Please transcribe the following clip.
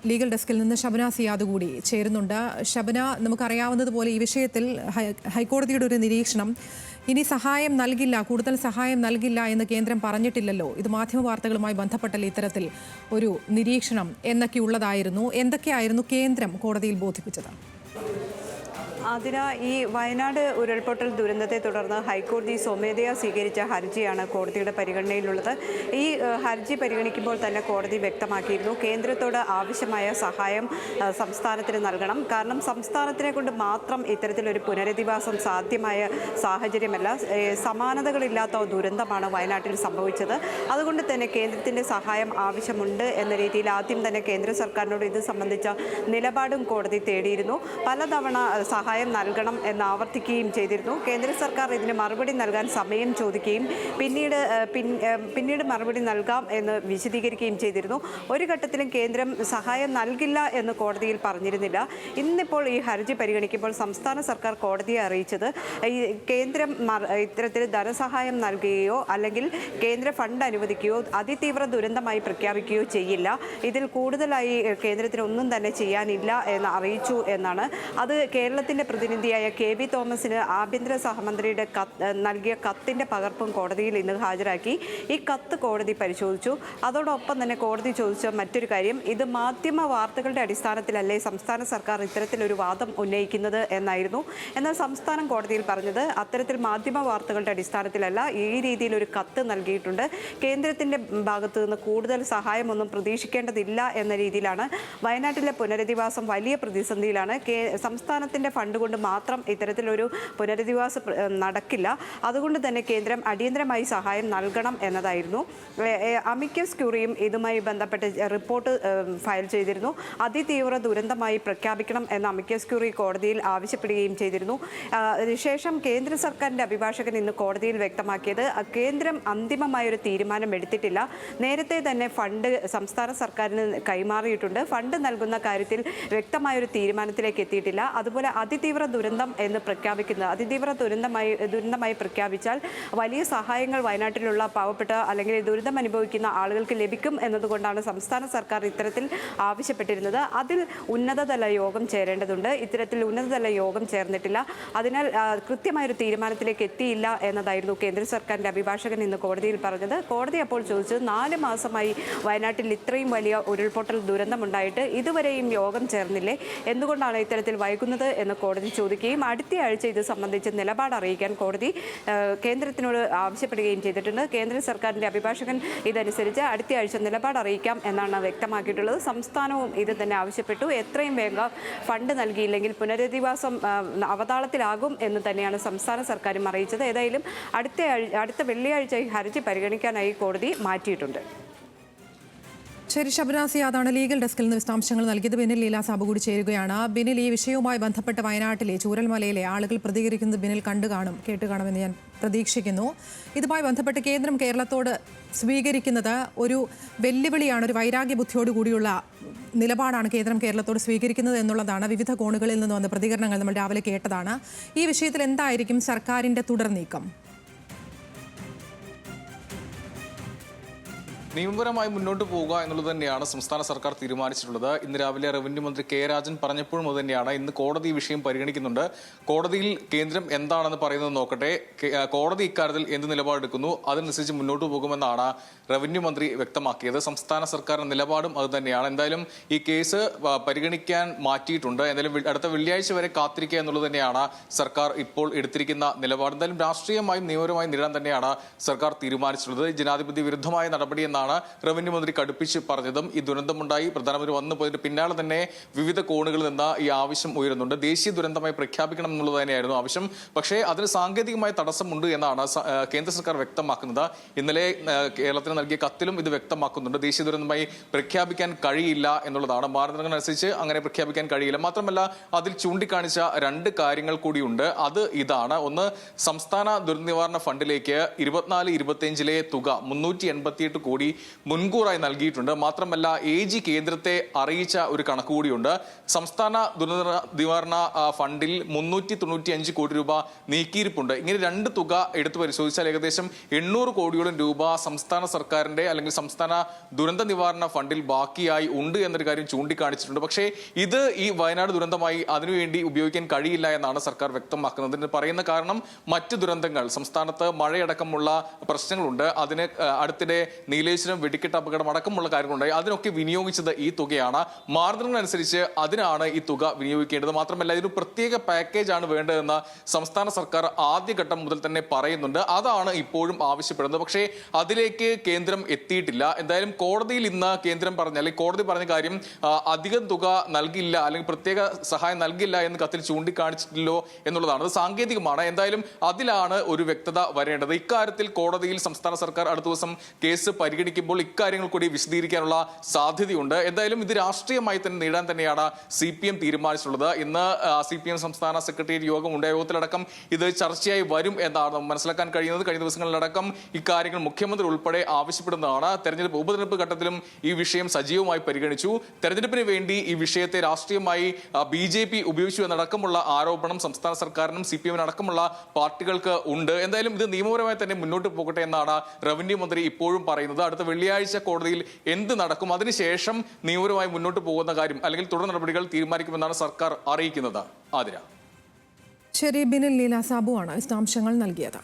Legal ഡെസ്കിൽ നിന്ന് ഷബന സിയാദ് കൂടി ചേരുന്നുണ്ട്. ഷബന, നമുക്കറിയാവുന്നതുപോലെ ഈ വിഷയത്തിൽ ഹൈക്കോടതിയുടെ ഒരു നിരീക്ഷണം, ഇനി സഹായം നൽകില്ല, കൂടുതൽ സഹായം നൽകില്ല എന്ന് കേന്ദ്രം പറഞ്ഞിട്ടില്ലല്ലോ. ഇത് മാധ്യമവാർത്തകളുമായി ബന്ധപ്പെട്ടല്ലേ ഇത്തരത്തിൽ ഒരു നിരീക്ഷണം എന്നൊക്കെയുള്ളതായിരുന്നു. എന്തൊക്കെയായിരുന്നു കേന്ദ്രം കോടതിയിൽ ബോധിപ്പിച്ചത്? ഈ വയനാട് ഉരുൾപൊട്ടൽ ദുരന്തത്തെ തുടർന്ന് ഹൈക്കോടതി സ്വമേധയാ സ്വീകരിച്ച ഹർജിയാണ് കോടതിയുടെ പരിഗണനയിലുള്ളത്. ഈ ഹർജി പരിഗണിക്കുമ്പോൾ തന്നെ കോടതി വ്യക്തമാക്കിയിരുന്നു കേന്ദ്രത്തോട് ആവശ്യമായ സഹായം സംസ്ഥാനത്തിന് നൽകണം. കാരണം സംസ്ഥാനത്തിനെ കൊണ്ട് മാത്രം ഇത്തരത്തിലൊരു പുനരധിവാസം സാധ്യമായ സാഹചര്യമല്ല. സമാനതകളില്ലാത്ത ദുരന്തമാണ് വയനാട്ടിൽ സംഭവിച്ചത്. അതുകൊണ്ട് തന്നെ കേന്ദ്രത്തിൻ്റെ സഹായം ആവശ്യമുണ്ട് എന്ന രീതിയിൽ ആദ്യം തന്നെ കേന്ദ്ര സർക്കാരിനോട് ഇത് സംബന്ധിച്ച നിലപാടും കോടതി തേടിയിരുന്നു. പലതവണ സഹായം നൽകണം എന്ന് ആവർത്തിക്കുകയും ചെയ്തിരുന്നു. കേന്ദ്ര സർക്കാർ ഇതിന് മറുപടി നൽകാൻ സമയം ചോദിക്കുകയും പിന്നീട് മറുപടി നൽകാം എന്ന് വിശദീകരിക്കുകയും ചെയ്തിരുന്നു. ഒരു ഘട്ടത്തിലും കേന്ദ്രം സഹായം നൽകില്ല എന്ന് കോടതിയിൽ പറഞ്ഞിരുന്നില്ല. ഇന്നിപ്പോൾ ഈ ഹർജി പരിഗണിക്കുമ്പോൾ സംസ്ഥാന സർക്കാർ കോടതിയെ അറിയിച്ചത് ഈ കേന്ദ്രം ഇത്തരത്തിൽ ധനസഹായം നൽകുകയോ അല്ലെങ്കിൽ കേന്ദ്ര ഫണ്ട് അനുവദിക്കുകയോ അതിതീവ്ര ദുരന്തമായി പ്രഖ്യാപിക്കുകയോ ചെയ്യില്ല. ഇതിൽ കൂടുതലായി കേന്ദ്രത്തിന് ഒന്നും തന്നെ ചെയ്യാനില്ല എന്ന് അറിയിച്ചു എന്നാണ്. അത് കേരളത്തിൻ്റെ പ്രതിനിധിയായ KV തോമസിന് ആഭ്യന്തര സഹമന്ത്രിയുടെ നൽകിയ കത്തിൻ്റെ പകർപ്പും കോടതിയിൽ ഇന്ന് ഹാജരാക്കി. ഈ കത്ത് കോടതി പരിശോധിച്ചു. അതോടൊപ്പം തന്നെ കോടതി ചോദിച്ച മറ്റൊരു കാര്യം, ഇത് മാധ്യമ വാർത്തകളുടെ അടിസ്ഥാനത്തിലല്ലേ സംസ്ഥാന സർക്കാർ ഇത്തരത്തിലൊരു വാദം ഉന്നയിക്കുന്നത് എന്നായിരുന്നു. എന്നാൽ സംസ്ഥാനം കോടതിയിൽ പറഞ്ഞത് അത്തരത്തിൽ മാധ്യമ വാർത്തകളുടെ അടിസ്ഥാനത്തിലല്ല, ഈ രീതിയിലൊരു കത്ത് നൽകിയിട്ടുണ്ട്. കേന്ദ്രത്തിൻ്റെ ഭാഗത്തു നിന്ന് കൂടുതൽ സഹായമൊന്നും പ്രതീക്ഷിക്കേണ്ടതില്ല എന്ന രീതിയിലാണ്. വയനാട്ടിലെ പുനരധിവാസം വലിയ പ്രതിസന്ധിയിലാണ്. സംസ്ഥാനത്തിൻ്റെ ഫണ്ട് കൊണ്ട് മാത്രം ഇത്തരത്തിലൊരു പുനരധിവാസം നടക്കില്ല. അതുകൊണ്ട് തന്നെ കേന്ദ്രം അടിയന്തരമായി സഹായം നൽകണം എന്നതായിരുന്നു. അമിക്കസ് ക്യൂറിയും ഇതുമായി ബന്ധപ്പെട്ട് റിപ്പോർട്ട് ഫയൽ ചെയ്തിരുന്നു. അതിതീവ്ര ദുരന്തമായി പ്രഖ്യാപിക്കണം എന്ന് അമിക്കസ് ക്യൂറി കോടതിയിൽ ആവശ്യപ്പെടുകയും ചെയ്തിരുന്നു. ശേഷം കേന്ദ്ര സർക്കാരിൻ്റെ അഭിഭാഷകൻ ഇന്ന് കോടതിയിൽ വ്യക്തമാക്കിയത് കേന്ദ്രം അന്തിമമായൊരു തീരുമാനം എടുത്തിട്ടില്ല. നേരത്തെ തന്നെ ഫണ്ട് സംസ്ഥാന സർക്കാരിന് കൈമാറിയിട്ടുണ്ട്. ഫണ്ട് നൽകുന്ന കാര്യത്തിൽ വ്യക്തമായൊരു തീരുമാനത്തിലേക്ക് എത്തിയിട്ടില്ല. അതുപോലെ അതിതീവ്ര ദുരന്തം എന്ന് പ്രഖ്യാപിക്കുന്നത് അതിതീവ്ര ദുരന്തമായി പ്രഖ്യാപിച്ചാൽ വലിയ സഹായങ്ങൾ വയനാട്ടിലുള്ള പാവപ്പെട്ട അല്ലെങ്കിൽ ദുരിതം അനുഭവിക്കുന്ന ആളുകൾക്ക് ലഭിക്കും എന്നതുകൊണ്ടാണ് സംസ്ഥാന സർക്കാർ ഇത്തരത്തിൽ ആവശ്യപ്പെട്ടിരുന്നത്. അതിൽ ഉന്നതതല യോഗം ചേരേണ്ടതുണ്ട്. ഇത്തരത്തിൽ ഉന്നതതല യോഗം ചേർന്നിട്ടില്ല. അതിനാൽ കൃത്യമായൊരു തീരുമാനത്തിലേക്ക് എത്തിയില്ല എന്നതായിരുന്നു കേന്ദ്ര സർക്കാരിൻ്റെ അഭിഭാഷകൻ ഇന്ന് കോടതിയിൽ പറഞ്ഞത്. കോടതി അപ്പോൾ ചോദിച്ചത് 4 മാസമായി വയനാട്ടിൽ ഇത്രയും വലിയ ഉരുൾപൊട്ടൽ ദുരന്തമുണ്ടായിട്ട് ഇതുവരെയും യോഗം ചേർന്നില്ലേ, എന്തുകൊണ്ടാണ് ഇത്തരത്തിൽ വൈകുന്നത് എന്ന് കോടതി ചോദിക്കുകയും അടുത്തയാഴ്ച ഇത് സംബന്ധിച്ച് നിലപാട് അറിയിക്കാൻ കോടതി കേന്ദ്രത്തിനോട് ആവശ്യപ്പെടുകയും ചെയ്തിട്ടുണ്ട്. കേന്ദ്ര സർക്കാരിൻ്റെ അഭിഭാഷകൻ ഇതനുസരിച്ച് അടുത്തയാഴ്ച നിലപാട് അറിയിക്കാം എന്നാണ് വ്യക്തമാക്കിയിട്ടുള്ളത്. സംസ്ഥാനവും ഇത് തന്നെ ആവശ്യപ്പെട്ടു. എത്രയും വേഗം ഫണ്ട് നൽകിയില്ലെങ്കിൽ പുനരധിവാസം അവതാളത്തിലാകും എന്ന് തന്നെയാണ് സംസ്ഥാന സർക്കാരും അറിയിച്ചത്. ഏതായാലും അടുത്ത വെള്ളിയാഴ്ച ഈ ഹർജി പരിഗണിക്കാനായി കോടതി മാറ്റിയിട്ടുണ്ട്. ശരി, ഷബന സിയാദാണ് ലീഗൽ ഡെസ്കിൽ നിന്ന് വിശദാംശങ്ങൾ നൽകിയത്. ബിനിൽ ലീല സാബു കൂടി ചേരുകയാണ്. ബിനിൽ, ഈ വിഷയവുമായി ബന്ധപ്പെട്ട് വയനാട്ടിലെ ചൂരൽമലയിലെ ആളുകൾ പ്രതികരിക്കുന്നത് ബിനിൽ കേട്ട് കാണുമെന്ന് ഞാൻ പ്രതീക്ഷിക്കുന്നു. ഇതുമായി ബന്ധപ്പെട്ട് കേന്ദ്രം കേരളത്തോട് സ്വീകരിക്കുന്നത് ഒരു വെല്ലുവിളിയാണ്, ഒരു വൈരാഗ്യ ബുദ്ധിയോടുകൂടിയുള്ള നിലപാടാണ് കേന്ദ്രം കേരളത്തോട് സ്വീകരിക്കുന്നത് എന്നുള്ളതാണ് വിവിധ കോണുകളിൽ നിന്ന് വന്ന പ്രതികരണങ്ങൾ നമ്മൾ രാവിലെ കേട്ടതാണ്. ഈ വിഷയത്തിൽ എന്തായിരിക്കും സർക്കാരിൻ്റെ തുടർ നീക്കം? നിയമപരമായി മുന്നോട്ട് പോവുക എന്നുള്ളത് തന്നെയാണ് സംസ്ഥാന സർക്കാർ തീരുമാനിച്ചിട്ടുള്ളത്. ഇന്ന് രാവിലെ റവന്യൂ മന്ത്രി കെ രാജൻ പറഞ്ഞപ്പോഴും അത് തന്നെയാണ്. ഇന്ന് കോടതി ഈ വിഷയം പരിഗണിക്കുന്നുണ്ട്. കോടതിയിൽ കേന്ദ്രം എന്താണെന്ന് പറയുന്നത് നോക്കട്ടെ. കോടതി ഇക്കാര്യത്തിൽ എന്ത് നിലപാടെടുക്കുന്നു അതനുസരിച്ച് മുന്നോട്ട് പോകുമെന്നാണ് റവന്യൂ മന്ത്രി വ്യക്തമാക്കിയത്. സംസ്ഥാന സർക്കാരിന്റെ നിലപാടും അത് തന്നെയാണ്. എന്തായാലും ഈ കേസ് പരിഗണിക്കാൻ മാറ്റിയിട്ടുണ്ട്. എന്തായാലും അടുത്ത വെള്ളിയാഴ്ച വരെ കാത്തിരിക്കുക എന്നുള്ളത് തന്നെയാണ് സർക്കാർ ഇപ്പോൾ എടുത്തിരിക്കുന്ന നിലപാട്. എന്തായാലും രാഷ്ട്രീയമായും നിയമപരമായും നേരിടാൻ തന്നെയാണ് സർക്കാർ തീരുമാനിച്ചിട്ടുള്ളത്. ജനാധിപത്യ വിരുദ്ധമായ നടപടി എന്നാണ് റവന്യൂ മന്ത്രി കടുപ്പിച്ച് പറഞ്ഞതും. ഈ ദുരന്തമുണ്ടായി പ്രധാനമന്ത്രി വന്നു പോയതിന് പിന്നാലെ തന്നെ വിവിധ കോണുകളിൽ നിന്ന് ഈ ആവശ്യം ഉയരുന്നുണ്ട്. ദേശീയ ദുരന്തമായി പ്രഖ്യാപിക്കണം എന്നുള്ളത് തന്നെയായിരുന്നു ആവശ്യം. പക്ഷേ അതിന് സാങ്കേതികമായ തടസ്സമുണ്ട് എന്നാണ് കേന്ദ്ര സർക്കാർ വ്യക്തമാക്കുന്നത്. ഇന്നലെ കേരളത്തിന് നൽകിയ കത്തിലും ഇത് വ്യക്തമാക്കുന്നുണ്ട്. ദേശീയ ദുരന്തമായി പ്രഖ്യാപിക്കാൻ കഴിയില്ല എന്നുള്ളതാണ്. മാനദണ്ഡങ്ങൾ അനുസരിച്ച് അങ്ങനെ പ്രഖ്യാപിക്കാൻ കഴിയില്ല. മാത്രമല്ല അതിൽ ചൂണ്ടിക്കാണിച്ച 2 കാര്യങ്ങൾ കൂടിയുണ്ട്. അത് ഇതാണ്. ഒന്ന്, സംസ്ഥാന ദുരന്ത നിവാരണ ഫണ്ടിലേക്ക് 24-25 തുക 388 കോടി മുൻകൂറായി നൽകിയിട്ടുണ്ട്. മാത്രമല്ല AG കേന്ദ്രത്തെ അറിയിച്ച ഒരു കണക്ക് കൂടിയുണ്ട്. സംസ്ഥാന ദുരന്ത നിവാരണ ഫണ്ടിൽ 395 കോടി രൂപ നീക്കിയിരിപ്പുണ്ട്. ഇങ്ങനെ രണ്ട് തുക എടുത്തു പരിശോധിച്ചാൽ ഏകദേശം 800 കോടിയോളം രൂപ സംസ്ഥാന സർക്കാരിന്റെ അല്ലെങ്കിൽ സംസ്ഥാന ദുരന്ത നിവാരണ ഫണ്ടിൽ ബാക്കിയായി ഉണ്ട് എന്നൊരു കാര്യം ചൂണ്ടിക്കാണിച്ചിട്ടുണ്ട്. പക്ഷേ ഇത് ഈ വയനാട് ദുരന്തമായി അതിനുവേണ്ടി ഉപയോഗിക്കാൻ കഴിയില്ല എന്നാണ് സർക്കാർ വ്യക്തമാക്കുന്നത്. ഇതിന് പറയുന്ന കാരണം മറ്റ് ദുരന്തങ്ങൾ, സംസ്ഥാനത്ത് മഴയടക്കമുള്ള പ്രശ്നങ്ങളുണ്ട്, അതിന് അടുത്തിടെ നീലേശ്വരം വെടിക്കെട്ട് അപകടം അടക്കമുള്ള കാര്യങ്ങളുണ്ടായി, അതിനൊക്കെ വിനിയോഗിച്ചത് ഈ തുകയാണ്. മാനദണ്ഡങ്ങളനുസരിച്ച് അതിനാണ് ഈ തുക വിനിയോഗിക്കേണ്ടത്. മാത്രമല്ല ഇതിന് പ്രത്യേക പാക്കേജ് ആണ് വേണ്ടതെന്ന് സംസ്ഥാന സർക്കാർ ആദ്യഘട്ടം മുതൽ തന്നെ പറയുന്നുണ്ട്. അതാണ് ഇപ്പോഴും ആവശ്യപ്പെടുന്നത്. പക്ഷേ അതിലേക്ക് കേന്ദ്രം എത്തിയിട്ടില്ല. എന്തായാലും കോടതിയിൽ ഇന്ന് കേന്ദ്രം പറഞ്ഞ അല്ലെങ്കിൽ കോടതി പറഞ്ഞ കാര്യം അധികം തുക നൽകില്ല അല്ലെങ്കിൽ പ്രത്യേക സഹായം നൽകില്ല എന്ന് കത്തിൽ ചൂണ്ടിക്കാണിച്ചിട്ടില്ലോ എന്നുള്ളതാണ്. അത് സാങ്കേതികമാണ്. എന്തായാലും അതിലാണ് ഒരു വ്യക്തത വരേണ്ടത്. ഇക്കാര്യത്തിൽ കോടതിയിൽ സംസ്ഥാന സർക്കാർ അടുത്ത ദിവസം കേസ് പരിഗണിക്കുമ്പോൾ ഇക്കാര്യങ്ങൾ കൂടി വിശദീകരിക്കാനുള്ള സാധ്യതയുണ്ട്. എന്തായാലും ഇത് രാഷ്ട്രീയമായി തന്നെ നേടാൻ തന്നെയാണ് CPM തീരുമാനിച്ചിട്ടുള്ളത്. ഇന്ന് CPM സംസ്ഥാന സെക്രട്ടേറിയറ്റ് യോഗം ഉണ്ട്. യോഗത്തിലടക്കം ഇത് ചർച്ചയായി വരും എന്നാണ് മനസ്സിലാക്കാൻ കഴിയുന്നത്. കഴിഞ്ഞ ദിവസങ്ങളിലടക്കം ഇക്കാര്യങ്ങൾ മുഖ്യമന്ത്രി ഉൾപ്പെടെ ആവശ്യപ്പെടുന്നതാണ്. തെരഞ്ഞെടുപ്പ് ഉപതെരഞ്ഞെടുപ്പ് ഘട്ടത്തിലും ഈ വിഷയം സജീവമായി പരിഗണിച്ചു. തെരഞ്ഞെടുപ്പിന് വേണ്ടി ഈ വിഷയത്തെ രാഷ്ട്രീയമായി BJP ഉപയോഗിച്ചു എന്നടക്കമുള്ള ആരോപണം സംസ്ഥാന സർക്കാരിനും CPM അടക്കമുള്ള പാർട്ടികൾക്ക് ഉണ്ട്. എന്തായാലും ഇത് നിയമപരമായി തന്നെ മുന്നോട്ട് പോകട്ടെ എന്നാണ് റവന്യൂ മന്ത്രി ഇപ്പോഴും പറയുന്നത്. അടുത്ത വെള്ളിയാഴ്ച കോടതിയിൽ എന്ത് നടക്കും, അതിനുശേഷം നിയമപരമായി മുന്നോട്ട് പോകുന്ന കാര്യം അല്ലെങ്കിൽ തുടർ നടപടികൾ തീരുമാനിക്കുമെന്നാണ് സർക്കാർ അറിയിക്കുന്നത്. ആതിര. ശരി, ബിനിൽ ലീല സാബു ആണ് വിശദാംശങ്ങൾ നൽകിയത്.